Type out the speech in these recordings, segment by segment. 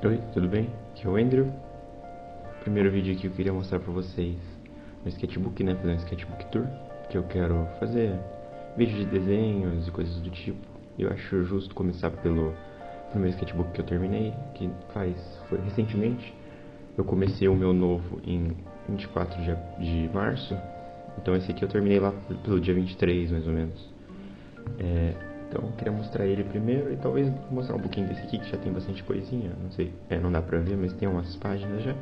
Oi, tudo bem? Aqui é o Andrew. Primeiro vídeo aqui eu queria mostrar pra vocês um sketchbook, né? Fazer um sketchbook tour, que eu quero fazer vídeos de desenhos e coisas do tipo. Eu acho justo começar pelo primeiro sketchbook que eu terminei, que foi recentemente. Eu comecei o meu novo em 24 de março, então esse aqui eu terminei lá pelo dia 23, mais ou menos. Então eu queria mostrar ele primeiro e talvez mostrar um pouquinho desse aqui que já tem bastante coisinha, não sei, não dá pra ver, mas tem umas páginas já.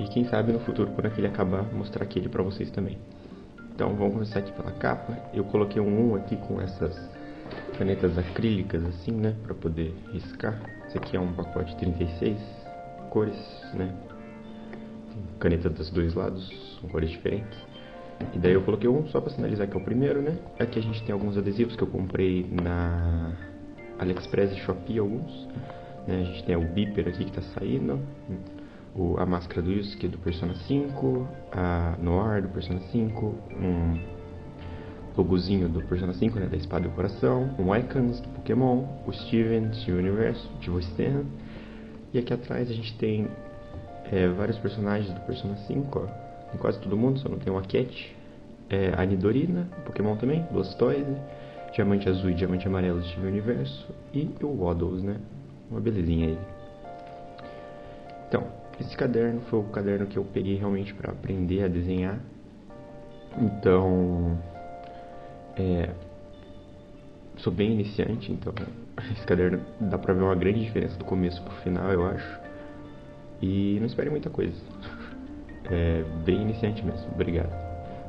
E quem sabe no futuro, quando aquele acabar, mostrar aquele pra vocês também. Então vamos começar aqui pela capa. Eu coloquei um aqui com essas canetas acrílicas assim, né, pra poder riscar. Esse aqui é um pacote 36 cores, né, tem caneta dos dois lados, são cores diferentes. E daí eu coloquei um só pra sinalizar que é o primeiro, né. Aqui a gente tem alguns adesivos que eu comprei na AliExpress e Shopee, alguns, né. A gente tem o beeper aqui que tá saindo, a máscara do Yusuke do Persona 5, a Noir do Persona 5, um logozinho do Persona 5, né, da espada e o coração, um Icons do Pokémon, o Steven, Steven Universe, de Stan. E aqui atrás a gente tem vários personagens do Persona 5, ó. Tem quase todo mundo, só não tem uma Cat. A Nidorina, Pokémon também, Blastoise, Diamante Azul e Diamante Amarelo, Steven Universo, e o Waddles, né, uma belezinha aí. Então, esse caderno foi o caderno que eu peguei realmente para aprender a desenhar. Então, sou bem iniciante, então esse caderno dá pra ver uma grande diferença do começo pro final, eu acho. E não espere muita coisa. É bem iniciante mesmo, obrigado.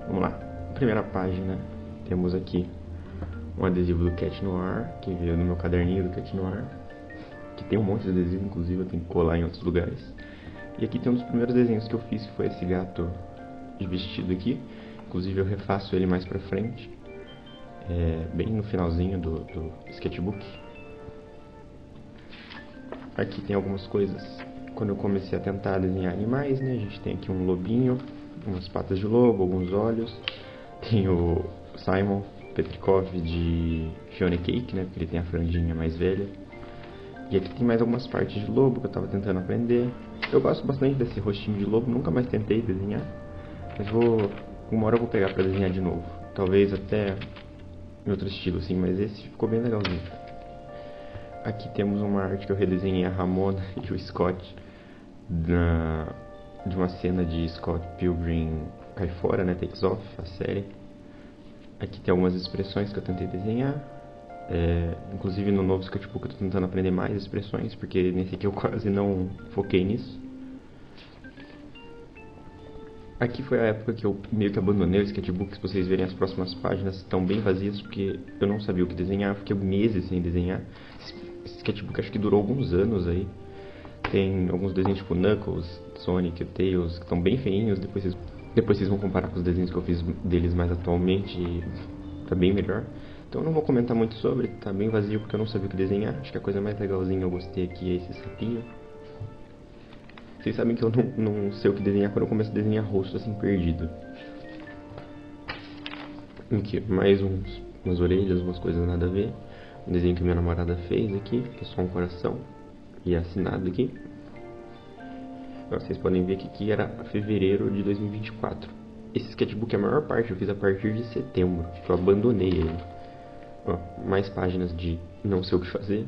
Vamos lá, primeira página, temos aqui um adesivo do Cat Noir, que veio no meu caderninho do Cat Noir, que tem um monte de adesivo, inclusive eu tenho que colar em outros lugares. E aqui tem um dos primeiros desenhos que eu fiz, que foi esse gato de vestido aqui. Inclusive eu refaço ele mais pra frente, bem no finalzinho do sketchbook. Aqui tem algumas coisas, quando eu comecei a tentar desenhar animais, né? A gente tem aqui um lobinho, umas patas de lobo, alguns olhos. Tem o Simon Petrikov de Fiona Cake, né? Porque ele tem a franjinha mais velha. E aqui tem mais algumas partes de lobo que eu tava tentando aprender. Eu gosto bastante desse rostinho de lobo, nunca mais tentei desenhar. Mas uma hora eu vou pegar pra desenhar de novo. Talvez até em outro estilo, assim, mas esse ficou bem legalzinho. Aqui temos uma arte que eu redesenhei a Ramona e o Scott de uma cena de Scott Pilgrim Cai Fora, né, Takes Off, a série. Aqui tem algumas expressões que eu tentei desenhar. Inclusive no novo sketchbook eu tô tentando aprender mais expressões, porque nesse aqui eu quase não foquei nisso. Aqui foi a época que eu meio que abandonei o sketchbook. Se vocês verem, as próximas páginas estão bem vazias, porque eu não sabia o que desenhar, fiquei meses sem desenhar. Esse sketchbook acho que durou alguns anos aí. Tem alguns desenhos tipo Knuckles, Sonic, Tails, que estão bem feinhos. Depois vocês vão comparar com os desenhos que eu fiz deles mais atualmente e tá bem melhor. Então eu não vou comentar muito sobre, tá bem vazio porque eu não sabia o que desenhar. Acho que a coisa mais legalzinha eu gostei aqui é esse sapinho. Vocês sabem que eu não sei o que desenhar quando eu começo a desenhar rosto assim, perdido. Aqui, mais umas orelhas, umas coisas nada a ver. Um desenho que minha namorada fez aqui, que é só um coração. E é assinado aqui. Vocês podem ver que aqui era fevereiro de 2024. Esse sketchbook, a maior parte eu fiz a partir de setembro, que eu abandonei ele. Ó, mais páginas de não sei o que fazer.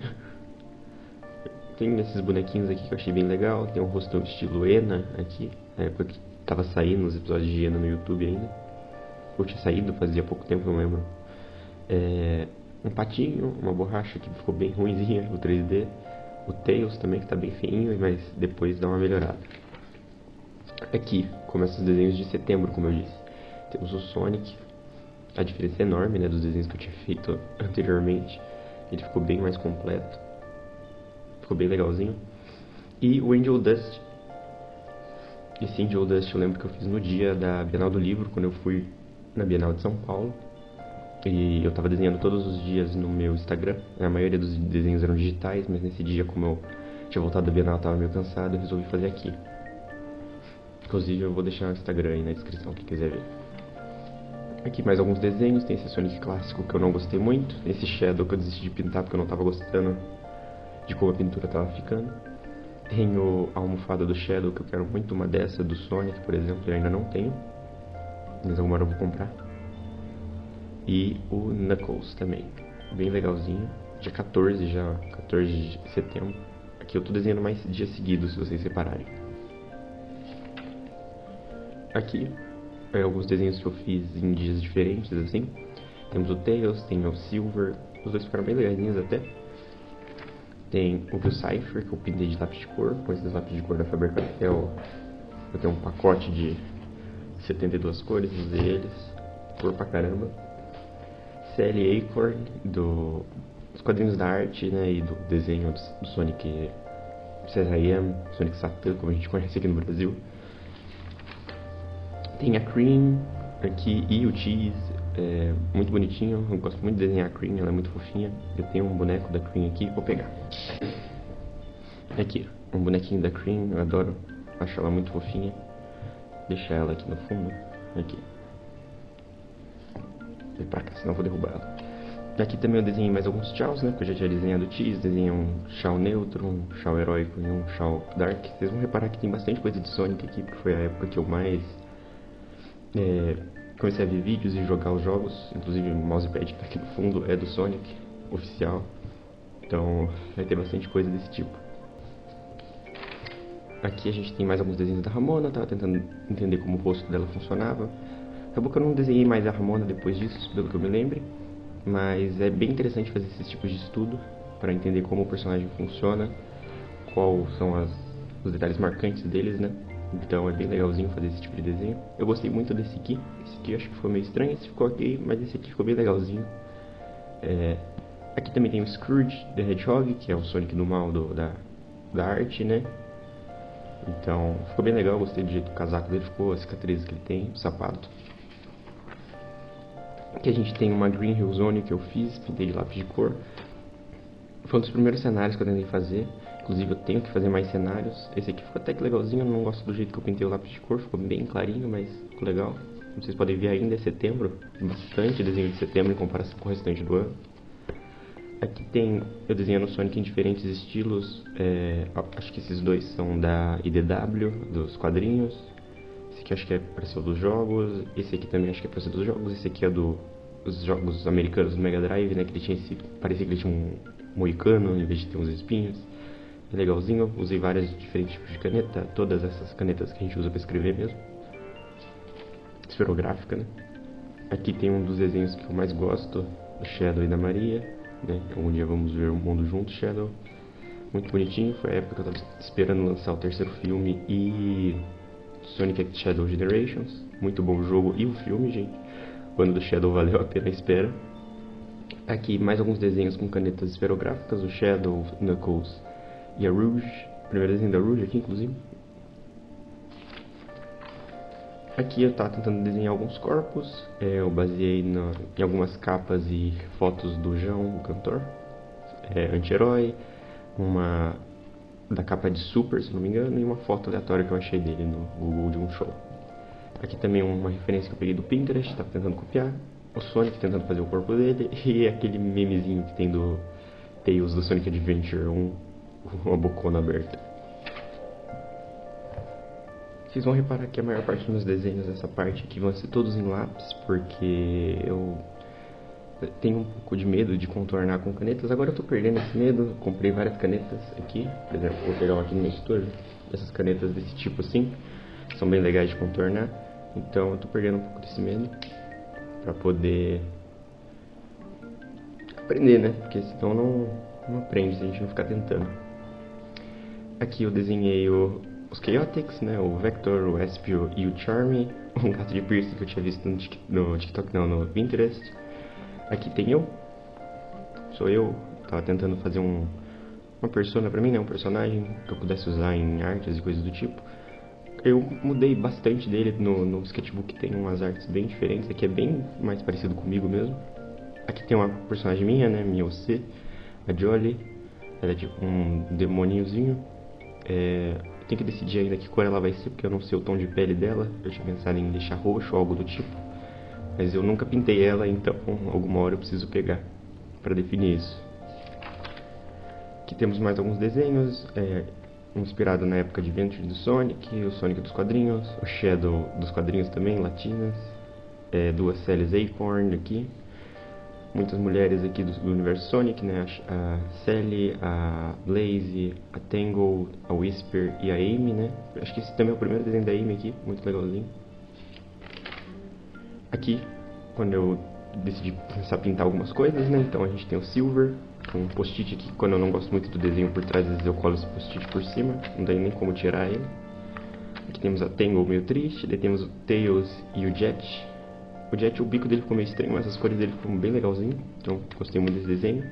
Tem esses bonequinhos aqui que eu achei bem legal. Tem um rosto estilo Ena aqui, na época que tava saindo os episódios de Ena no YouTube ainda. Ou tinha saído fazia pouco tempo, não lembro. Um patinho, uma borracha que ficou bem ruimzinha, o 3D. O Tails também, que tá bem feinho, mas depois dá uma melhorada. Aqui começa os desenhos de setembro, como eu disse. Temos o Sonic. A diferença é enorme, né, dos desenhos que eu tinha feito anteriormente. Ele ficou bem mais completo. Ficou bem legalzinho. E o Angel Dust. Esse Angel Dust eu lembro que eu fiz no dia da Bienal do Livro, quando eu fui na Bienal de São Paulo. E eu tava desenhando todos os dias no meu Instagram. A maioria dos desenhos eram digitais, mas nesse dia, como eu tinha voltado da Bienal, eu tava meio cansado, eu resolvi fazer aqui. Inclusive eu vou deixar o Instagram aí na descrição, quem quiser ver. Aqui mais alguns desenhos, tem esse Sonic clássico que eu não gostei muito. Esse Shadow que eu desisti de pintar porque eu não tava gostando. de como a pintura tava ficando. Tenho a almofada do Shadow, que eu quero muito uma dessa, do Sonic, por exemplo, eu ainda não tenho, mas alguma hora eu vou comprar. E o Knuckles também, bem legalzinho, dia 14 já, 14 de setembro. Aqui eu tô desenhando mais dias seguidos, se vocês separarem. Aqui, alguns desenhos que eu fiz em dias diferentes, assim. Temos o Tails, tem o Silver, os dois ficaram bem legalzinhos até. Tem o Cypher, que eu pintei de lápis de cor, com esses lápis de cor da Faber-Castell. Eu tenho um pacote de 72 cores, usei eles, cor pra caramba. CL Acorn, dos quadrinhos da arte, né, e do desenho do Sonic CSIM, Sonic Satan, como a gente conhece aqui no Brasil. Tem a Cream aqui e o Cheese, muito bonitinho, eu gosto muito de desenhar a Cream, ela é muito fofinha. Eu tenho um boneco da Cream aqui, vou pegar. Aqui, um bonequinho da Cream, eu adoro, acho ela muito fofinha. Deixar ela aqui no fundo, aqui. Vem pra cá, senão eu vou derrubar ela. Aqui também eu desenhei mais alguns Chaos, né, que eu já tinha desenhado o Cheese, desenhei um Chao neutro, um Chao heróico e um Chao dark. Vocês vão reparar que tem bastante coisa de Sonic aqui, porque foi a época que eu mais comecei a ver vídeos e jogar os jogos. Inclusive o mousepad que tá aqui no fundo é do Sonic, oficial. Então vai ter bastante coisa desse tipo. Aqui a gente tem mais alguns desenhos da Ramona, tava tentando entender como o rosto dela funcionava. Acabou que eu não desenhei mais a Ramona depois disso, pelo que eu me lembre. Mas é bem interessante fazer esses tipos de estudo para entender como o personagem funciona, quais são os detalhes marcantes deles, né? Então é bem legalzinho fazer esse tipo de desenho. Eu gostei muito desse aqui. Esse aqui eu acho que foi meio estranho, esse ficou ok, mas esse aqui ficou bem legalzinho. Aqui também tem o Scrooge the Hedgehog, que é o Sonic do mal da arte, né? Então ficou bem legal, gostei do jeito que o casaco dele ficou, a cicatriz que ele tem, o sapato. Aqui a gente tem uma Green Hill Zone que eu fiz, pintei de lápis de cor. Foi um dos primeiros cenários que eu tentei fazer. Inclusive eu tenho que fazer mais cenários. Esse aqui ficou até que legalzinho, eu não gosto do jeito que eu pintei o lápis de cor. Ficou bem clarinho, mas ficou legal. Como vocês podem ver ainda é setembro. Bastante desenho de setembro em comparação com o restante do ano. Aqui tem eu desenhando Sonic em diferentes estilos. Acho que esses dois são da IDW, dos quadrinhos. Esse aqui acho que é para ser dos jogos. Esse aqui também acho que é para ser dos jogos. Esse aqui é dos jogos americanos do Mega Drive, né? Que ele tinha parecia que ele tinha um moicano em vez de ter uns espinhos. É legalzinho. Usei várias diferentes tipos de caneta. Todas essas canetas que a gente usa para escrever mesmo. Esferográfica, né? Aqui tem um dos desenhos que eu mais gosto, do Shadow e da Maria, né? Um dia vamos ver o mundo junto, Shadow. Muito bonitinho. Foi a época que eu tava esperando lançar o terceiro filme e Sonic X Shadow Generations. Muito bom o jogo e o filme, gente. O ano do Shadow valeu a pena a espera. Aqui mais alguns desenhos com canetas esferográficas, o Shadow, o Knuckles e a Rouge. Primeiro desenho da Rouge aqui, inclusive. Aqui eu tava tentando desenhar alguns corpos. Eu baseei em algumas capas e fotos do João, o cantor. Anti-herói. Uma da capa de Super, se não me engano, e uma foto aleatória que eu achei dele no Google de um show. Aqui também uma referência que eu peguei do Pinterest, tava tentando copiar. O Sonic tentando fazer o corpo dele e aquele memezinho que tem do Tails do Sonic Adventure, uma bocona aberta. Vocês vão reparar que a maior parte dos meus desenhos, essa parte aqui, vão ser todos em lápis, porque eu tenho um pouco de medo de contornar com canetas. Agora eu tô perdendo esse medo, comprei várias canetas aqui, por exemplo, vou pegar uma aqui no meu estojo, essas canetas desse tipo assim, são bem legais de contornar, então eu tô perdendo um pouco desse medo, pra poder aprender, né, porque senão não aprende se a gente não ficar tentando. Aqui eu desenhei os Chaotix, né, o Vector, o Espio e o Charmy, um gato de piercing que eu tinha visto no TikTok, não, no Pinterest. Aqui tem sou eu, tava tentando fazer uma persona pra mim, né, um personagem que eu pudesse usar em artes e coisas do tipo. Eu mudei bastante dele no sketchbook, tem umas artes bem diferentes, aqui é bem mais parecido comigo mesmo. Aqui tem uma personagem minha, né, minha OC, a Jolly, ela é tipo um demoninhozinho. Eu tenho que decidir ainda que cor ela vai ser, porque eu não sei o tom de pele dela. Eu tinha pensado em deixar roxo ou algo do tipo, mas eu nunca pintei ela, então alguma hora eu preciso pegar pra definir isso. Aqui temos mais alguns desenhos, inspirado na época de Adventure do Sonic, o Sonic dos quadrinhos, o Shadow dos quadrinhos também, latinas, duas Sally's Acorn aqui, muitas mulheres aqui do universo Sonic, né? A Sally, a Blaze, a Tangle, a Whisper e a Amy, né? Acho que esse também é o primeiro desenho da Amy aqui, muito legalzinho. Aqui, quando eu decidi começar a pintar algumas coisas, né? Então a gente tem o Silver, um post-it aqui, quando eu não gosto muito do desenho por trás, às vezes eu colo esse post-it por cima, não tem nem como tirar ele. Aqui temos a Tangle meio triste, daí temos o Tails e o Jet. O Jet, o bico dele ficou meio estranho, mas as cores dele ficam bem legalzinho, então gostei muito desse desenho.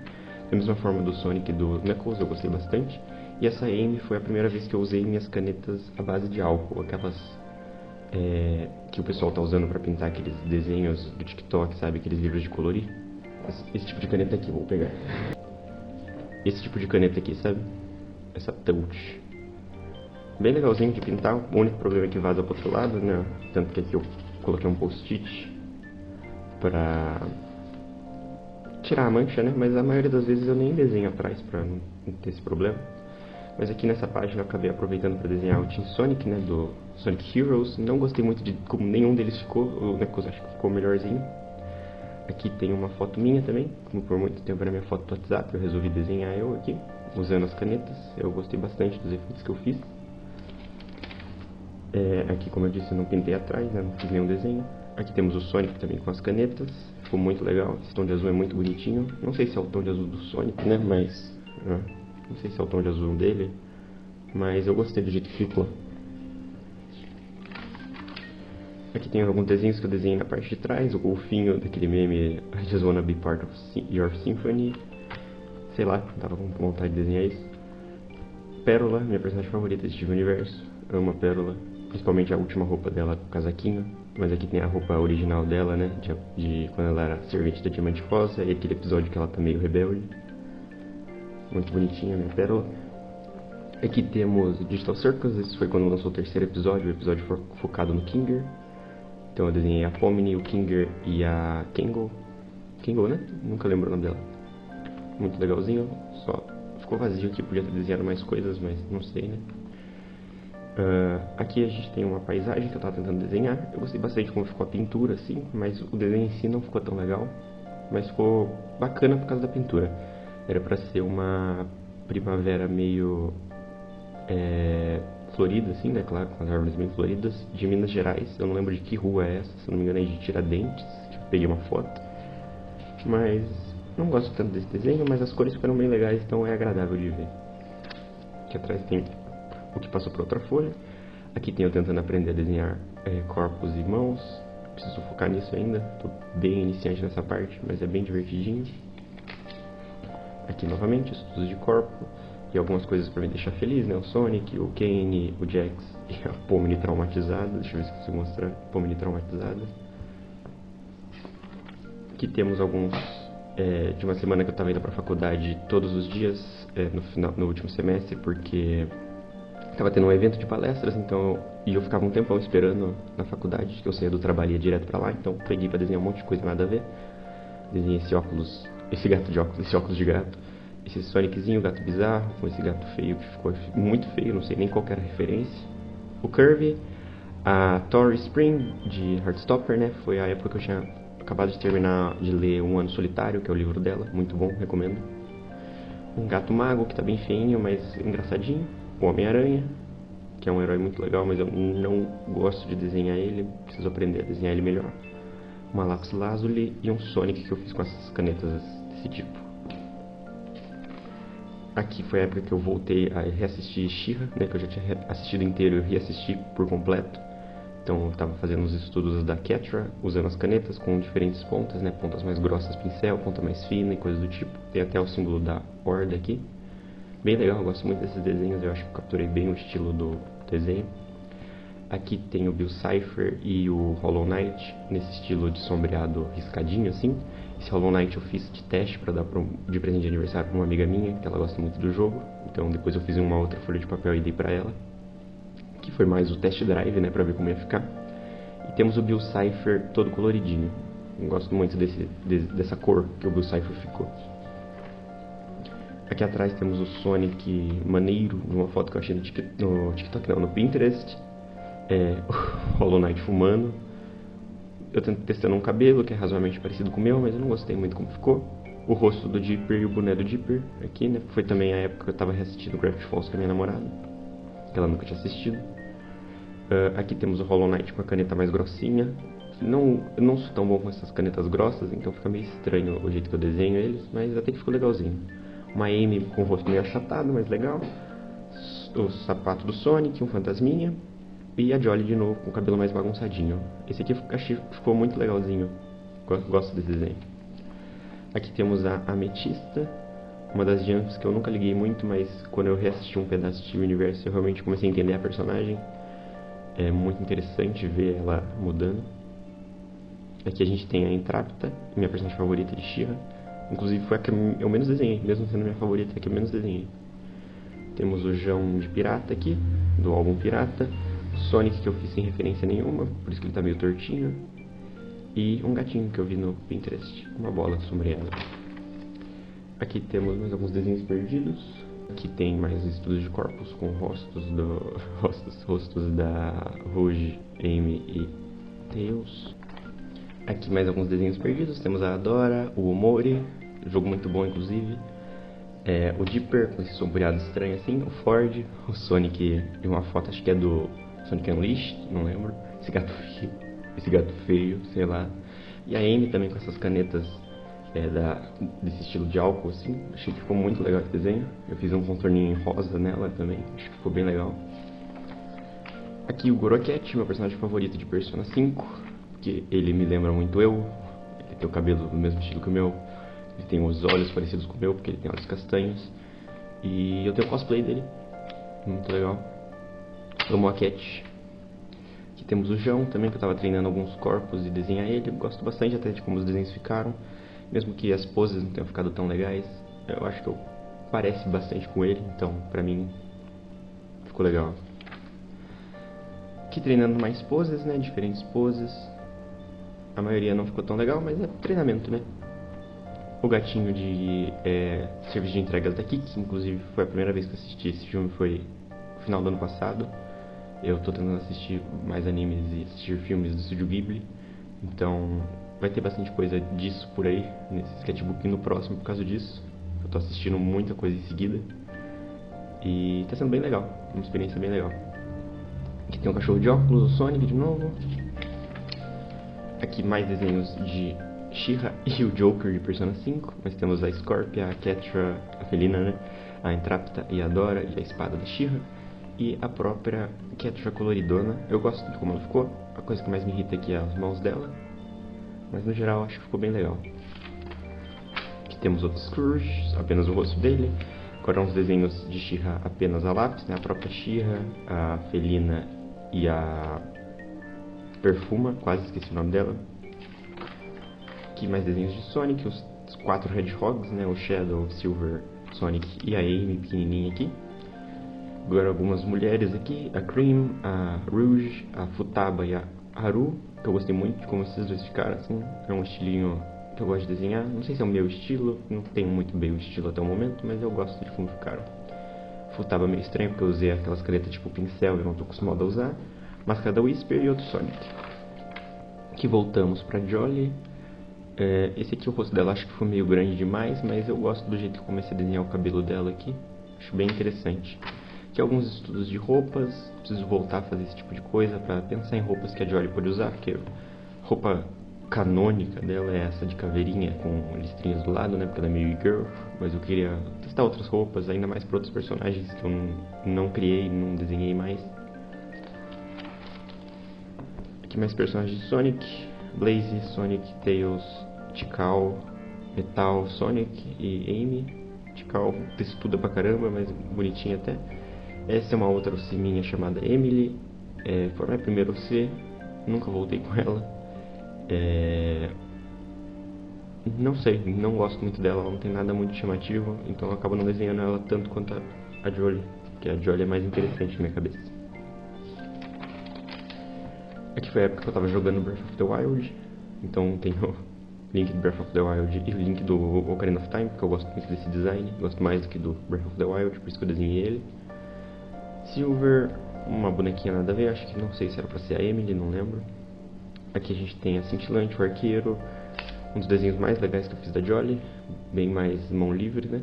Da mesma forma do Sonic e do Knuckles, eu gostei bastante. E essa Amy foi a primeira vez que eu usei minhas canetas à base de álcool, aquelas que o pessoal tá usando pra pintar aqueles desenhos do TikTok, sabe? Aqueles livros de colorir. Esse tipo de caneta aqui, vou pegar. Esse tipo de caneta aqui, sabe? Essa Touch. Bem legalzinho de pintar, o único problema é que vaza pro outro lado, né? Tanto que aqui eu coloquei um post-it pra tirar a mancha, né? Mas a maioria das vezes eu nem desenho atrás pra não ter esse problema. Mas aqui nessa página eu acabei aproveitando para desenhar o Team Sonic, né, do Sonic Heroes. Não gostei muito de como nenhum deles ficou, o Knuckles acho que ficou melhorzinho. Aqui tem uma foto minha também, como por muito tempo era minha foto do WhatsApp, eu resolvi desenhar eu aqui, usando as canetas. Eu gostei bastante dos efeitos que eu fiz. Aqui, como eu disse, eu não pintei atrás, né, não fiz nenhum desenho. Aqui temos o Sonic também com as canetas, ficou muito legal. Esse tom de azul é muito bonitinho. Não sei se é o tom de azul do Sonic, né, mas... não sei se é o tom de azul dele, mas eu gostei do jeito que ficou. Aqui tem alguns desenhos que eu desenhei na parte de trás, o golfinho daquele meme I just wanna be part of your symphony. Sei lá, tava com vontade de desenhar isso. Pérola, minha personagem favorita de Steven Universo. Amo a Pérola, principalmente a última roupa dela, o casaquinho. Mas aqui tem a roupa original dela, né, de quando ela era servente da Diamante Rosa, e aquele episódio que ela tá meio rebelde. Muito bonitinha, minha Pérola. Aqui temos Digital Circus, esse foi quando lançou o terceiro episódio, o episódio focado no Kinger. Então eu desenhei a Pomni, o Kinger e a Kangle. Kangle, né? Nunca lembro o nome dela. Muito legalzinho, só ficou vazio aqui, podia ter desenhado mais coisas, mas não sei, né? Aqui a gente tem uma paisagem que eu tava tentando desenhar. Eu gostei bastante como ficou a pintura, assim, mas o desenho em si não ficou tão legal. Mas ficou bacana por causa da pintura. Era pra ser uma primavera meio florida, assim, né? Claro, com as árvores bem floridas, de Minas Gerais. Eu não lembro de que rua é essa, se eu não me engano é de Tiradentes, que eu peguei uma foto. Mas não gosto tanto desse desenho, mas as cores ficaram bem legais, então é agradável de ver. Aqui atrás tem o que passou para outra folha. Aqui tem eu tentando aprender a desenhar corpos e mãos. Preciso focar nisso ainda, tô bem iniciante nessa parte, mas é bem divertidinho. Aqui novamente, estudos de corpo e algumas coisas para me deixar feliz, né? O Sonic, o Kane, o Jax e a Pomni traumatizada. Deixa eu ver se consigo mostrar. Pomni traumatizada. Aqui temos alguns de uma semana que eu estava indo para a faculdade todos os dias no último semestre, porque estava tendo um evento de palestras, então e eu ficava um tempão esperando na faculdade, que eu saía do trabalho e ia direto para lá, então peguei para desenhar um monte de coisa nada a ver. Desenhei esse óculos, esse gato de óculos, esse óculos de gato, esse Soniczinho, gato bizarro, com esse gato feio que ficou muito feio, não sei nem qual que era a referência. O Kirby, a Tori Spring de Heartstopper, né? Foi a época que eu tinha acabado de terminar de ler Um Ano Solitário, que é o livro dela, muito bom, recomendo. Um gato mago que tá bem feinho, mas engraçadinho. O Homem-Aranha, que é um herói muito legal, mas eu não gosto de desenhar ele, preciso aprender a desenhar ele melhor. Uma Lapis Lazuli e um Sonic que eu fiz com essas canetas desse tipo. Aqui foi a época que eu voltei a reassistir She-Ra, né, que eu já tinha assistido inteiro e reassisti por completo. Então eu estava fazendo os estudos da Catra, usando as canetas com diferentes pontas, né, pontas mais grossas pincel, ponta mais fina e coisas do tipo. Tem até o símbolo da Horda aqui. Bem legal, eu gosto muito desses desenhos, eu acho que eu capturei bem o estilo do desenho. Aqui tem o Bill Cipher e o Hollow Knight, nesse estilo de sombreado riscadinho assim. Esse Hollow Knight eu fiz de teste para dar de presente de aniversário para uma amiga minha, que ela gosta muito do jogo. Então depois eu fiz uma outra folha de papel e dei para ela. Que foi mais o test drive, né, para ver como ia ficar. E temos o Bill Cipher todo coloridinho. Eu gosto muito dessa cor que o Bill Cipher ficou. Aqui atrás temos o Sonic maneiro, numa foto que eu achei no TikTok não, no Pinterest. O Hollow Knight fumando. Eu testando um cabelo que é razoavelmente parecido com o meu, mas eu não gostei muito como ficou. O rosto do Dipper e o boné do Dipper aqui, né? Foi também a época que eu tava reassistindo Gravity Falls com a minha namorada, que ela nunca tinha assistido. Aqui temos o Hollow Knight com a caneta mais grossinha. Eu não sou tão bom com essas canetas grossas, então fica meio estranho o jeito que eu desenho eles, mas até que ficou legalzinho. Uma Amy com o rosto meio achatado, mas legal. O sapato do Sonic, um fantasminha. E a Jolly de novo, com o cabelo mais bagunçadinho. Esse aqui achei que ficou muito legalzinho. Gosto desse desenho. Aqui temos a Ametista, uma das jumps que eu nunca liguei muito, mas quando eu reassisti um pedaço de universo eu realmente comecei a entender a personagem. É muito interessante ver ela mudando. Aqui a gente tem a Entrapta, minha personagem favorita de She-Ra. Inclusive foi a que eu menos desenhei, mesmo sendo minha favorita, é a que eu menos desenhei. Temos o João de Pirata aqui, do álbum Pirata. Sonic que eu fiz sem referência nenhuma, por isso que ele tá meio tortinho. E um gatinho que eu vi no Pinterest, uma bola sombreada. Aqui temos mais alguns desenhos perdidos. Aqui tem mais estudos de corpos com rostos da Rouge, Amy e Tails. Aqui mais alguns desenhos perdidos. Temos a Adora, o Omori, jogo muito bom inclusive. O Dipper com esse sombreado estranho assim, o Ford, o Sonic e uma foto, acho que é do Sonic Unleashed, não lembro. Esse gato feio, sei lá. E a Amy também com essas canetas desse estilo de álcool assim. Achei que ficou muito legal esse desenho. Eu fiz um contorninho rosa nela também, acho que ficou bem legal. Aqui o Goroket, meu personagem favorito de Persona 5, porque ele me lembra muito eu. Ele tem o cabelo do mesmo estilo que o meu. Ele tem os olhos parecidos com o meu, porque ele tem olhos castanhos. E eu tenho cosplay dele, muito legal. Amo a Cat. Aqui temos o João também, que eu estava treinando alguns corpos e desenhar ele. Eu gosto bastante até de como os desenhos ficaram. Mesmo que as poses não tenham ficado tão legais, eu acho que eu parece bastante com ele, então pra mim ficou legal. Aqui treinando mais poses, né, diferentes poses. A maioria não ficou tão legal, mas é treinamento, né. O gatinho de serviço de entregas da Kik, inclusive foi a primeira vez que eu assisti esse filme, foi no final do ano passado. Eu tô tentando assistir mais animes e assistir filmes do Estúdio Ghibli, então vai ter bastante coisa disso por aí, nesse sketchbook no próximo por causa disso. Eu tô assistindo muita coisa em seguida e tá sendo bem legal, uma experiência bem legal. Aqui tem um cachorro de óculos, o Sonic de novo. Aqui mais desenhos de She-Ra e o Joker de Persona 5. Nós temos a Scorpia, a Catra, a Felina, né? A Entrapta e a Dora e a espada da She-Ra. E a própria Catra coloridona. Eu gosto de como ela ficou. A coisa que mais me irrita aqui é as mãos dela, mas no geral acho que ficou bem legal. Aqui temos outros Scrooge, apenas o rosto dele. Agora uns desenhos de She-Ra apenas a lápis, né? A própria She-Ra, a Felina e a Perfuma, quase esqueci o nome dela. Aqui mais desenhos de Sonic, os 4 Hedgehogs, né? O Shadow, o Silver, Sonic e a Amy pequenininha aqui. Agora algumas mulheres aqui, a Cream, a Rouge, a Futaba e a Haru, que eu gostei muito de como esses dois ficaram, assim. É um estilinho que eu gosto de desenhar. Não sei se é o meu estilo, não tenho muito bem o estilo até o momento, mas eu gosto de como ficaram. Futaba meio estranho, porque eu usei aquelas canetas tipo pincel e não tô acostumado a usar. Máscara da Whisper e outro Sonic. Aqui voltamos pra Jolly. Esse aqui, o rosto dela, acho que foi meio grande demais, mas eu gosto do jeito que eu comecei a desenhar o cabelo dela aqui. Acho bem interessante. Aqui alguns estudos de roupas, preciso voltar a fazer esse tipo de coisa pra pensar em roupas que a Jolly pode usar, porque a roupa canônica dela é essa de caveirinha com listrinhas do lado, né, porque ela é meio e-girl, mas eu queria testar outras roupas, ainda mais pra outros personagens que eu não criei, não desenhei mais. Aqui mais personagens de Sonic, Blaze, Sonic, Tails, Tikal, Metal, Sonic e Amy. Tikal textuda pra caramba, mas bonitinha até. Essa é uma outra OC minha chamada Emily. Foi a minha primeira OC, nunca voltei com ela. Não sei, não gosto muito dela, ela não tem nada muito chamativo, então eu acabo não desenhando ela tanto quanto a Jolly, porque a Jolly é mais interessante na minha cabeça. Aqui foi a época que eu tava jogando Breath of the Wild, então tenho Link do Breath of the Wild e Link do Ocarina of Time, porque eu gosto muito desse design, gosto mais do que do Breath of the Wild, por isso que eu desenhei ele. Silver, uma bonequinha nada a ver, acho que não sei se era pra ser a Emily, não lembro. Aqui a gente tem a Cintilante, o Arqueiro, um dos desenhos mais legais que eu fiz da Jolly, bem mais mão livre, né?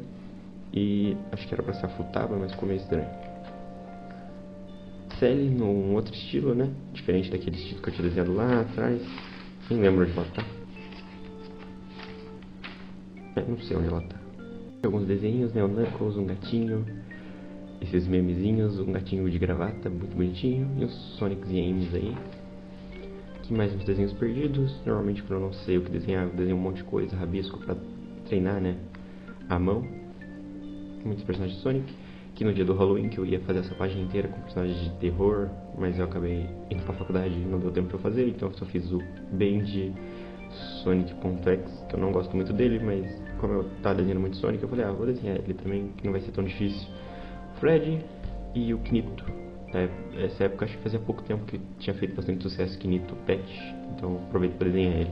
E acho que era pra ser a Futaba, mas ficou meio estranho. Sally, num outro estilo, né? Diferente daquele estilo que eu tinha desenhado lá atrás. Nem lembro onde ela tá. Não sei onde ela tá. Alguns desenhos, né? O Knuckles, um gatinho. Esses memezinhos, um gatinho de gravata, muito bonitinho. E os Sonics e Ames aí. Aqui mais uns desenhos perdidos. Normalmente quando eu não sei o que desenhar, eu desenho um monte de coisa, rabisco pra treinar, né? A mão. Muitos personagens de Sonic. Aqui no dia do Halloween que eu ia fazer essa página inteira com personagens de terror, mas eu acabei indo pra faculdade e não deu tempo de eu fazer, então eu só fiz o Band Sonic.exe, que eu não gosto muito dele, mas como eu tava desenhando muito Sonic, eu falei, vou desenhar ele também, que não vai ser tão difícil. O Fred e o Knito. Nessa época acho que fazia pouco tempo que tinha feito bastante sucesso Knito Pet, então aproveito pra desenhar ele.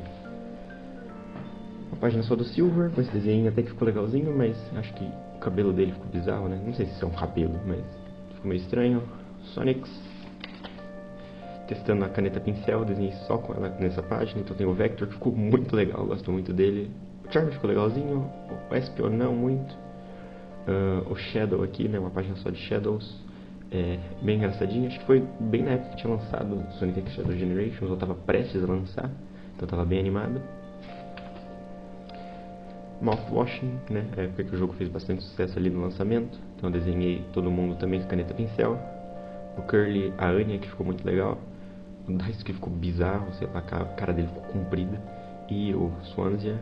Uma página só do Silver, com esse desenho até que ficou legalzinho, mas acho que o cabelo dele ficou bizarro, né? Não sei se isso é um cabelo, mas ficou meio estranho. Sonics. Testando a caneta pincel, desenhei só com ela nessa página. Então tem o Vector, que ficou muito legal, gosto muito dele. O Charme ficou legalzinho, o Espio não muito. O Shadow aqui, né? Uma página só de Shadows. Bem engraçadinho, acho que foi bem na época que tinha lançado Sonic X Shadow Generations, ou tava prestes a lançar, então tava bem animado. Mouthwashing, né? É a época que o jogo fez bastante sucesso ali no lançamento. Então eu desenhei todo mundo também com caneta pincel. O Curly, a Anya, que ficou muito legal. O Dice, que ficou bizarro, sei lá, a cara dele ficou comprida. E o Swansea.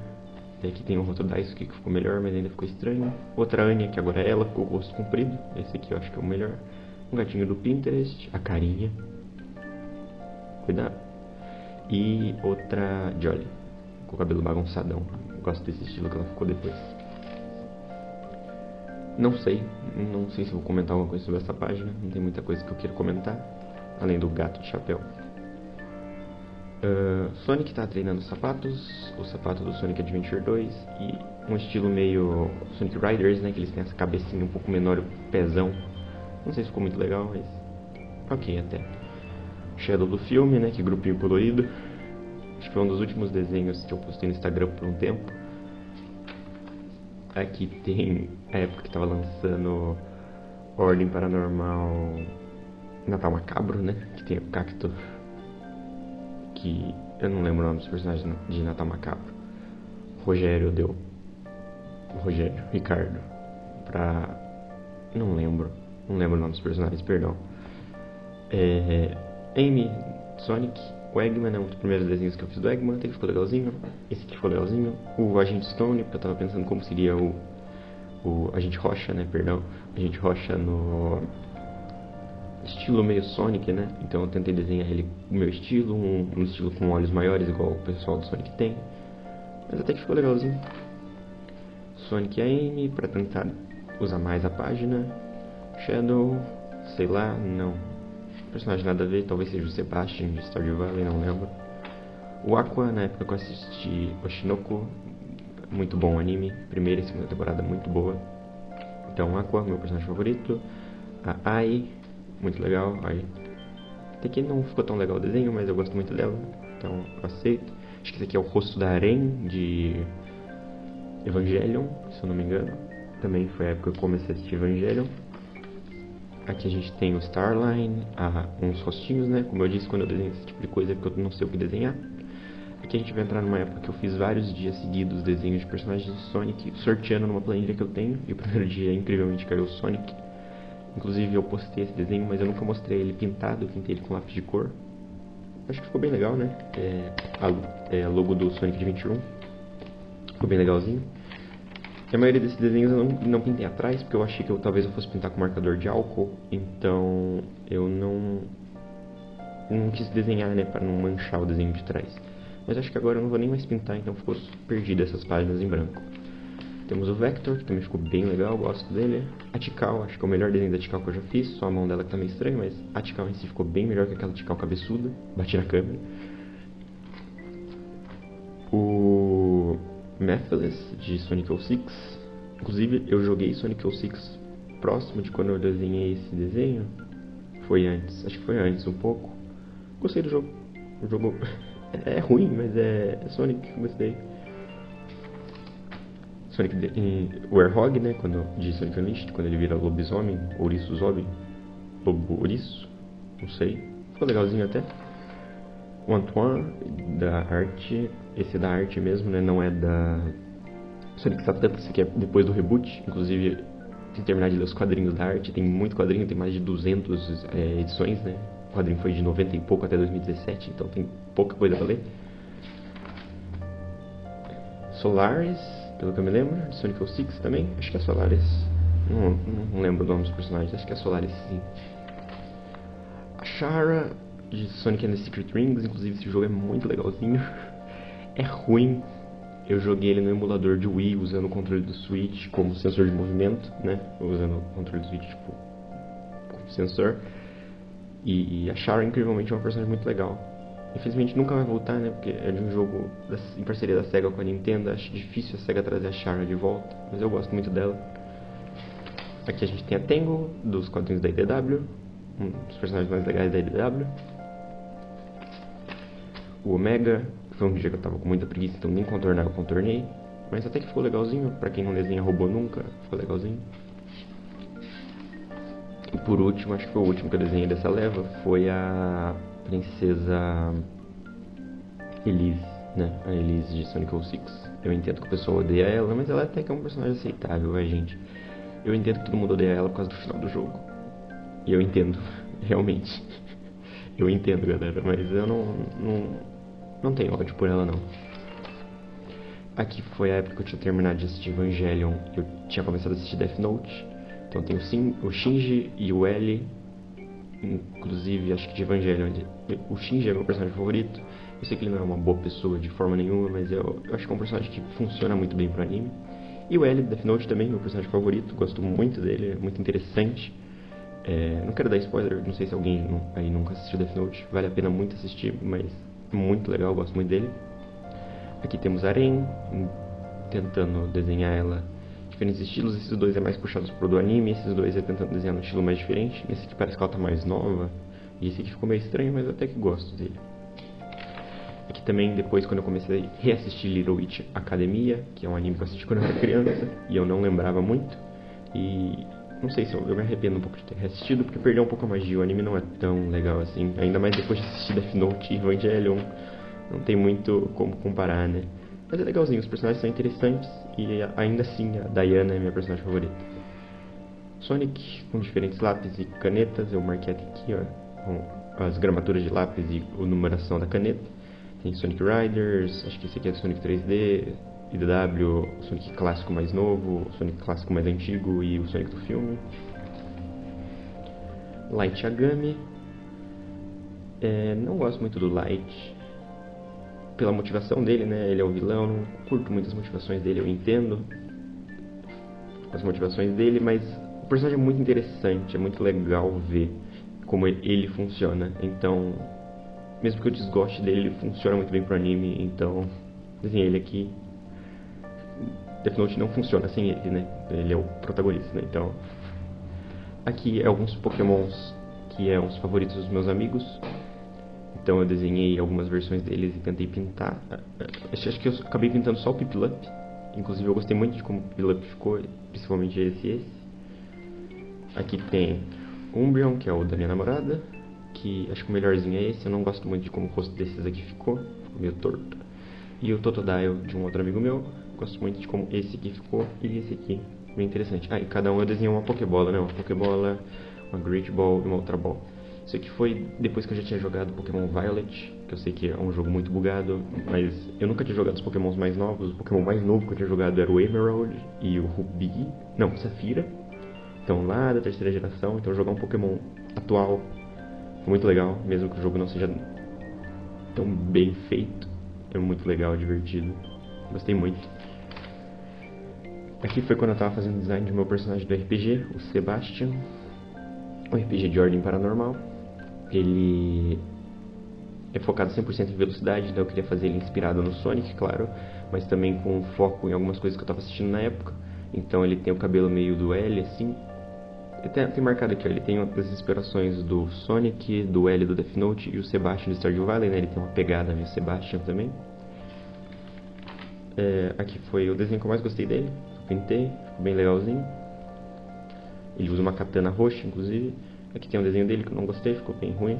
E aqui tem um outro Dice que ficou melhor, mas ainda ficou estranho. Outra Anya, que agora é ela, ficou com o rosto comprido. Esse aqui eu acho que é o melhor. Um gatinho do Pinterest, a carinha. Cuidado. E outra Jolly, com o cabelo bagunçadão. Gosto desse estilo que ela ficou depois. Não sei se vou comentar alguma coisa sobre essa página. Não tem muita coisa que eu queira comentar, além do gato de chapéu. Sonic tá treinando sapatos, o sapato do Sonic Adventure 2 e um estilo meio Sonic Riders, né, que eles têm essa cabecinha um pouco menor, o pezão. Não sei se ficou muito legal, mas ok até. Shadow do filme, né, que grupinho colorido. Acho que foi um dos últimos desenhos que eu postei no Instagram por um tempo. Aqui tem a época que tava lançando Ordem Paranormal Natal Macabro, né? Que tem o Cacto, que eu não lembro o nome dos personagens de Natal Macabro. Rogério deu. Rogério, Ricardo. Não lembro o nome dos personagens, perdão. Amy, Sonic. O Eggman é um dos primeiros desenhos que eu fiz do Eggman, até que ficou legalzinho. Esse aqui ficou legalzinho. O Agente Stone, porque eu tava pensando como seria o Agente Rocha, né, perdão. Agente Rocha no estilo meio Sonic, né. Então eu tentei desenhar ele no meu estilo, um estilo com olhos maiores, igual o pessoal do Sonic tem. Mas até que ficou legalzinho. Sonic e a Amy, pra tentar usar mais a página. Shadow, sei lá, não. Personagem nada a ver, talvez seja o Sebastian de Stardew Valley, não lembro. O Aqua, na época que eu assisti Oshinoko, muito bom anime, primeira e segunda temporada muito boa. Então Aqua, meu personagem favorito. A Ai, muito legal. Ai. Até que não ficou tão legal o desenho, mas eu gosto muito dela, então eu aceito. Acho que esse aqui é o rosto da Aren de Evangelion, se eu não me engano. Também foi a época que eu comecei a assistir Evangelion. Aqui a gente tem o Starline, uns rostinhos, né? Como eu disse, quando eu desenho esse tipo de coisa é porque eu não sei o que desenhar. Aqui a gente vai entrar numa época que eu fiz vários dias seguidos desenhos de personagens de Sonic, sorteando numa planilha que eu tenho. E o primeiro dia, incrivelmente, caiu o Sonic. Inclusive eu postei esse desenho, mas eu nunca mostrei ele pintado, eu pintei ele com lápis de cor. Acho que ficou bem legal, né? A logo do Sonic Adventure 1. Ficou bem legalzinho. E a maioria desses desenhos eu não pintei atrás, porque eu achei que talvez eu fosse pintar com marcador de álcool. Então eu não quis desenhar, né, para não manchar o desenho de trás. Mas acho que agora eu não vou nem mais pintar, então ficou perdido essas páginas em branco. Temos o Vector, que também ficou bem legal, gosto dele. A Tikal, acho que é o melhor desenho da Tikal que eu já fiz, só a mão dela que tá meio estranha, mas a Tikal em si ficou bem melhor que aquela Tikal cabeçuda. Bati na câmera. O Methodist de Sonic 06. Inclusive eu joguei Sonic 06 próximo de quando eu desenhei esse desenho. Foi antes, acho que foi antes um pouco. Gostei do jogo. O jogo é ruim, mas é Sonic, gostei. Sonic o Warhog, né, de Sonic Unleashed, quando ele vira lobisomem, ouriço zombie, lobo ouriço, não sei. Ficou legalzinho até. O Antoine, da arte, esse é da arte mesmo, né, não é da Sonic Satã, esse aqui é depois do reboot. Inclusive, tem que terminar de ler os quadrinhos da arte, tem muito quadrinho, tem mais de 200 edições, né. O quadrinho foi de 90 e pouco até 2017, então tem pouca coisa pra ler. Solaris, pelo que eu me lembro, de Sonic 06 também, acho que é Solaris. Não lembro o nome dos personagens, acho que é Solaris sim. A Shara, de Sonic and the Secret Rings, inclusive esse jogo é muito legalzinho. É ruim, eu joguei ele no emulador de Wii, usando o controle do Switch como sensor de movimento, né? Usando o controle do Switch tipo, como sensor. E a Shara, incrivelmente, é uma personagem muito legal. Infelizmente nunca vai voltar, né? Porque é de um jogo em parceria da SEGA com a Nintendo. Acho difícil a SEGA trazer a Shara de volta, mas eu gosto muito dela. Aqui a gente tem a Tango, dos quadrinhos da IDW, um dos personagens mais legais da IDW. O Omega, foi um dia que eu tava com muita preguiça, então nem contornar eu contornei. Mas até que ficou legalzinho, pra quem não desenha robô nunca, ficou legalzinho. E por último, acho que foi o último que eu desenhei dessa leva, foi a Princesa Elise, né? A Elise de Sonic 06. Eu entendo que o pessoal odeia ela, mas ela até que é um personagem aceitável, gente. Eu entendo que todo mundo odeia ela por causa do final do jogo. E eu entendo, realmente. Eu entendo, galera, mas eu não tenho ódio por ela, não. Aqui foi a época que eu tinha terminado de assistir Evangelion. Eu tinha começado a assistir Death Note. Então tem o Shinji e o L. Inclusive, acho que de Evangelion. O Shinji é meu personagem favorito. Eu sei que ele não é uma boa pessoa de forma nenhuma, mas eu acho que é um personagem que funciona muito bem pro anime. E o L, Death Note também, meu personagem favorito. Gosto muito dele, é muito interessante. Não quero dar spoiler, não sei se alguém aí nunca assistiu Death Note. Vale a pena muito assistir, mas é muito legal, gosto muito dele. Aqui temos a Aren, tentando desenhar ela diferentes estilos. Esses dois é mais puxados pro do anime, esses dois é tentando desenhar um estilo mais diferente. Esse aqui parece que ela tá mais nova, e esse aqui ficou meio estranho, mas até que gosto dele. Aqui também, depois, quando eu comecei a reassistir Little Witch Academia, que é um anime que eu assisti quando eu era criança, e eu não lembrava muito, e não sei se eu me arrependo um pouco de ter reassistido, porque perdeu um pouco a magia, o anime não é tão legal assim, ainda mais depois de assistir Death Note e Evangelion, não tem muito como comparar, né? Mas é legalzinho, os personagens são interessantes, e ainda assim a Diana é minha personagem favorita. Sonic, com diferentes lápis e canetas, eu marquei aqui, ó, com as gramaturas de lápis e a numeração da caneta. Tem Sonic Riders, acho que esse aqui é Sonic 3D, IDW, o Sonic clássico mais novo, o Sonic clássico mais antigo e o Sonic do filme. Light Yagami, não gosto muito do Light, pela motivação dele, né? Ele é o vilão, não curto muito as motivações dele, eu entendo as motivações dele, mas o personagem é muito interessante, é muito legal ver como ele funciona, então mesmo que eu desgoste dele, ele funciona muito bem pro anime, então desenhei ele aqui. Death Note não funciona sem ele, né? Ele é o protagonista, né? Então aqui é alguns pokémons que é os favoritos dos meus amigos. Então eu desenhei algumas versões deles e tentei pintar. Acho que eu acabei pintando só o Piplup. Inclusive eu gostei muito de como o Piplup ficou, principalmente esse. Aqui tem Umbreon, que é o da minha namorada, que acho que o melhorzinho é esse. Eu não gosto muito de como o rosto desses aqui ficou meio torto. E o Totodile de um outro amigo meu, gosto muito de como esse aqui ficou e esse aqui, bem interessante. E cada um eu desenhei uma Pokébola, né? Uma Pokébola, uma Great Ball e uma Ultra Ball. Isso aqui foi depois que eu já tinha jogado Pokémon Violet, que eu sei que é um jogo muito bugado, mas eu nunca tinha jogado os Pokémons mais novos. O Pokémon mais novo que eu tinha jogado era o Emerald e o Ruby, não, Safira. Então lá da terceira geração, então jogar um Pokémon atual foi muito legal, mesmo que o jogo não seja tão bem feito. É muito legal, divertido. Gostei muito. Aqui foi quando eu tava fazendo o design do meu personagem do RPG, o Sebastian. Um RPG de ordem paranormal. Ele é focado 100% em velocidade, então eu queria fazer ele inspirado no Sonic, claro. mas também com foco em algumas coisas que eu tava assistindo na época. Então ele tem o cabelo meio do L, assim. Tem marcado aqui, ó, ele tem as inspirações do Sonic, do L do Death Note e o Sebastian do Stardew Valley, né? Ele tem uma pegada meio Sebastian também. Aqui foi o desenho que eu mais gostei dele. Eu pintei, ficou bem legalzinho. Ele usa uma katana roxa, inclusive. Aqui tem um desenho dele que eu não gostei, ficou bem ruim.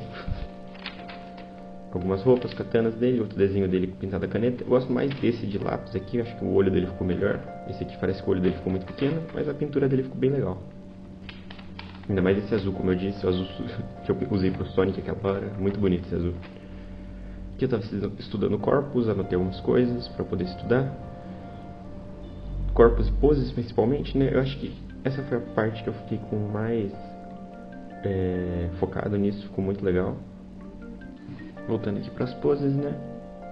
Algumas roupas, katanas dele, outro desenho dele pintado a caneta. Eu gosto mais desse de lápis aqui, acho que o olho dele ficou melhor. Esse aqui parece que o olho dele ficou muito pequeno, mas a pintura dele ficou bem legal. Ainda mais esse azul, como eu disse, o azul que eu usei pro Sonic aquela hora. Muito bonito esse azul. Aqui eu tava estudando corpos, anotei algumas coisas para poder estudar. Corpos e poses principalmente, né? Eu acho que essa foi a parte que eu fiquei com mais focado nisso, ficou muito legal. Voltando aqui para as poses, né?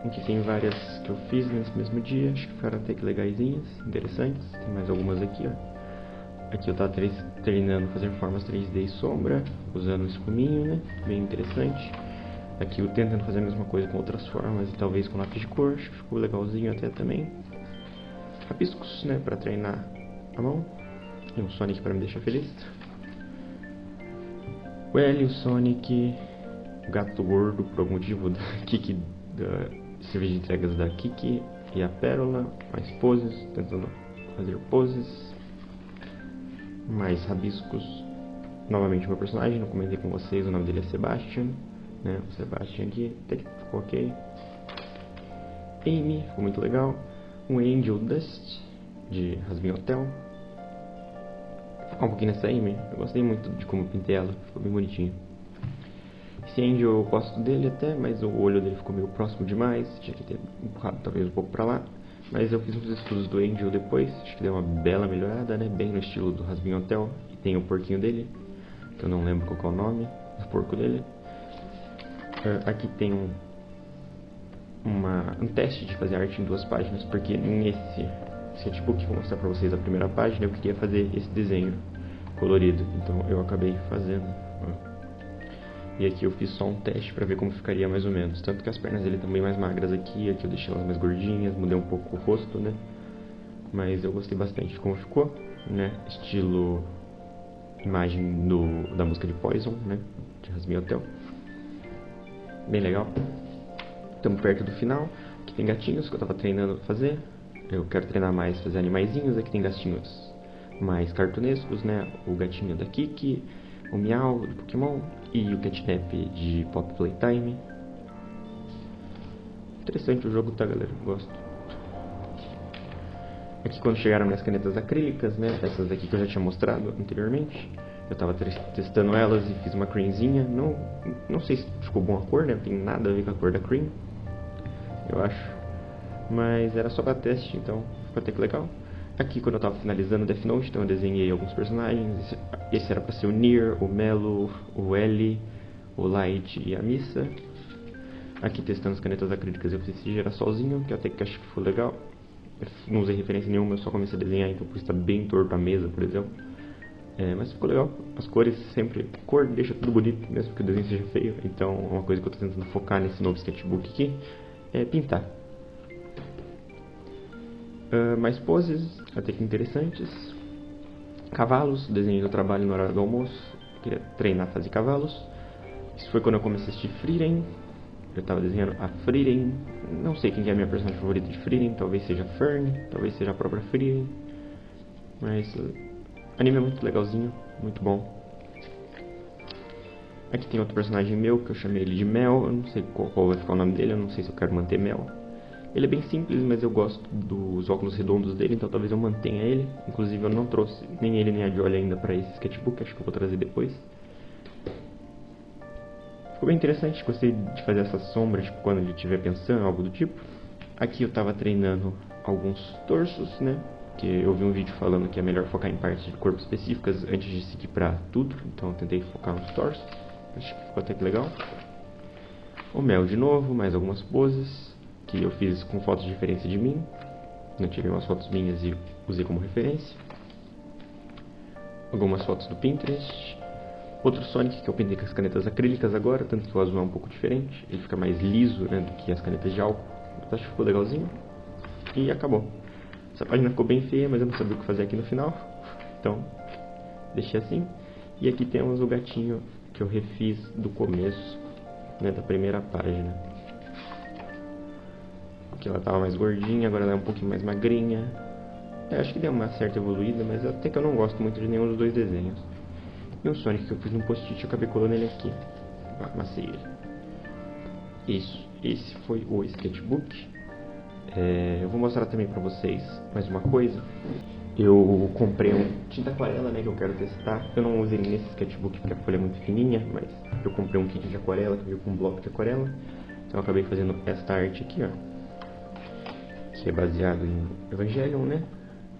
Aqui tem várias que eu fiz nesse mesmo dia, acho que ficaram até que legaisinhas, interessantes. Tem mais algumas aqui, ó. Aqui eu tava treinando fazer formas 3D e sombra, usando o espuminho, né? Bem interessante. Aqui eu tentando fazer a mesma coisa com outras formas e talvez com lápis de cor, acho que ficou legalzinho até também. Rabiscos, né? Pra treinar a mão. E um Sonic pra me deixar feliz. O L, o Sonic, o gato gordo, por algum motivo, da Kiki, da serviço de entregas da Kiki e a Pérola. Mais poses, tentando fazer poses. Mais rabiscos. Novamente o meu personagem, não comentei com vocês, o nome dele é Sebastian, né? O Sebastian aqui, até que ficou ok. Amy, ficou muito legal. Um Angel Dust, de Rasmin Hotel. Vou focar um pouquinho nessa Amy, eu gostei muito de como pintei ela, ficou bem bonitinho. Esse Angel eu gosto dele até, mas o olho dele ficou meio próximo demais, tinha que ter empurrado talvez um pouco pra lá. Mas eu fiz uns estudos do Angel depois, acho que deu uma bela melhorada, né? Bem no estilo do Rasmin Hotel. E tem o porquinho dele, que eu não lembro qual é o nome do porco dele. Aqui tem um teste de fazer arte em 2 páginas, porque nesse sketchbook que eu vou mostrar pra vocês a primeira página, eu queria fazer esse desenho colorido, então eu acabei fazendo. E aqui eu fiz só um teste pra ver como ficaria mais ou menos. Tanto que as pernas dele estão bem mais magras aqui eu deixei elas mais gordinhas, mudei um pouco o rosto, né? Mas eu gostei bastante de como ficou, né? Estilo imagem da música de Poison, né? De Rasmin Hotel. Bem legal. Estamos perto do final. Aqui tem gatinhos que eu tava treinando pra fazer. Eu quero treinar mais, fazer animaizinhos. Aqui tem gatinhos mais cartunescos, né? O gatinho da Kiki, o Meow do Pokémon e o Catnap de Pop Playtime. Interessante o jogo, tá, galera? Gosto. Aqui quando chegaram minhas canetas acrílicas, né? Essas aqui que eu já tinha mostrado anteriormente. Eu tava testando elas e fiz uma creamzinha. Não sei se ficou bom a cor, né? Não tem nada a ver com a cor da cream, eu acho. Mas era só pra teste, então ficou até que legal. Aqui quando eu tava finalizando o Death Note, então eu desenhei alguns personagens. Esse era pra ser o Nier, o Melo, o L, o Light e a Missa. Aqui testando as canetas acrílicas eu fiz esse girassolzinho, que até que acho que ficou legal. Eu não usei referência nenhuma, eu só comecei a desenhar, então por isso tá bem torto a mesa, por exemplo. Mas ficou legal. As cores sempre... Cor deixa tudo bonito, mesmo que o desenho seja feio. Então uma coisa que eu tô tentando focar nesse novo sketchbook aqui é pintar. Mais poses, até que interessantes. Cavalos, desenho do trabalho no horário do almoço. Queria treinar a fazer cavalos. Isso foi quando eu comecei a assistir Frieren. Eu tava desenhando a Frieren. Não sei quem é a minha personagem favorita de Frieren. Talvez seja Fern, talvez seja a própria Frieren. Mas o anime é muito legalzinho, muito bom. Aqui tem outro personagem meu que eu chamei ele de Mel. Eu não sei qual vai ficar o nome dele, eu não sei se eu quero manter Mel. Ele é bem simples, mas eu gosto dos óculos redondos dele, então talvez eu mantenha ele. Inclusive eu não trouxe nem ele nem a Jolly ainda para esse sketchbook, acho que eu vou trazer depois. Ficou bem interessante, gostei de fazer essas sombras tipo, quando ele estiver pensando, algo do tipo. Aqui eu estava treinando alguns torsos, né? Porque eu vi um vídeo falando que é melhor focar em partes de corpo específicas antes de seguir pra tudo. Então eu tentei focar nos torsos, acho que ficou até que legal. O Mel de novo, mais algumas poses que eu fiz com fotos de referência de mim. Eu tirei umas fotos minhas e usei como referência. Algumas fotos do Pinterest. Outro Sonic que eu pintei com as canetas acrílicas agora, tanto que o azul é um pouco diferente. Ele fica mais liso, né, do que as canetas de álcool. Mas acho que ficou legalzinho. e acabou. Essa página ficou bem feia, mas eu não sabia o que fazer aqui no final, então deixei assim. E aqui temos o gatinho que eu refiz do começo, né, da primeira página. Aqui ela tava mais gordinha, agora ela é um pouquinho mais magrinha. Acho que deu uma certa evoluída, mas até que eu não gosto muito de nenhum dos dois desenhos. E o Sonic que eu fiz num post-it, eu acabei colando ele aqui. Amassei ele. Isso, esse foi o sketchbook. Eu vou mostrar também pra vocês mais uma coisa. Eu comprei um tinta aquarela, né, que eu quero testar. Eu não usei nesse sketchbook porque a folha é muito fininha, mas eu comprei um kit de aquarela que veio com um bloco de aquarela. Então eu acabei fazendo esta arte aqui, ó, que é baseado em Evangelion, né?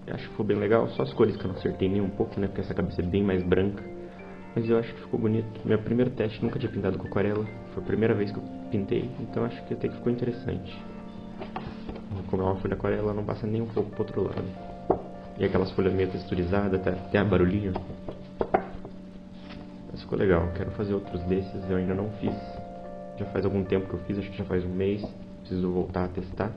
Eu acho que ficou bem legal, só as cores que eu não acertei nem um pouco, né, porque essa cabeça é bem mais branca. Mas eu acho que ficou bonito. Meu primeiro teste, nunca tinha pintado com aquarela. Foi a primeira vez que eu pintei, então acho que até que ficou interessante. Como é uma folha aquarela, não passa nem um pouco pro outro lado. E aquelas folhas meio texturizadas, até a barulhinho. Mas ficou legal, quero fazer outros desses, eu ainda não fiz. Já faz algum tempo que eu fiz, acho que já faz um mês. Preciso voltar a testar.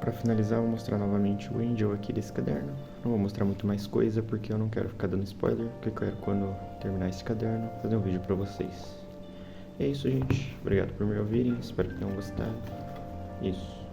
Para finalizar, eu vou mostrar novamente o Angel aqui desse caderno. Não vou mostrar muito mais coisa porque eu não quero ficar dando spoiler, porque eu quero, quando terminar esse caderno, fazer um vídeo pra vocês. E é isso, gente. Obrigado por me ouvirem, espero que tenham gostado. Isso.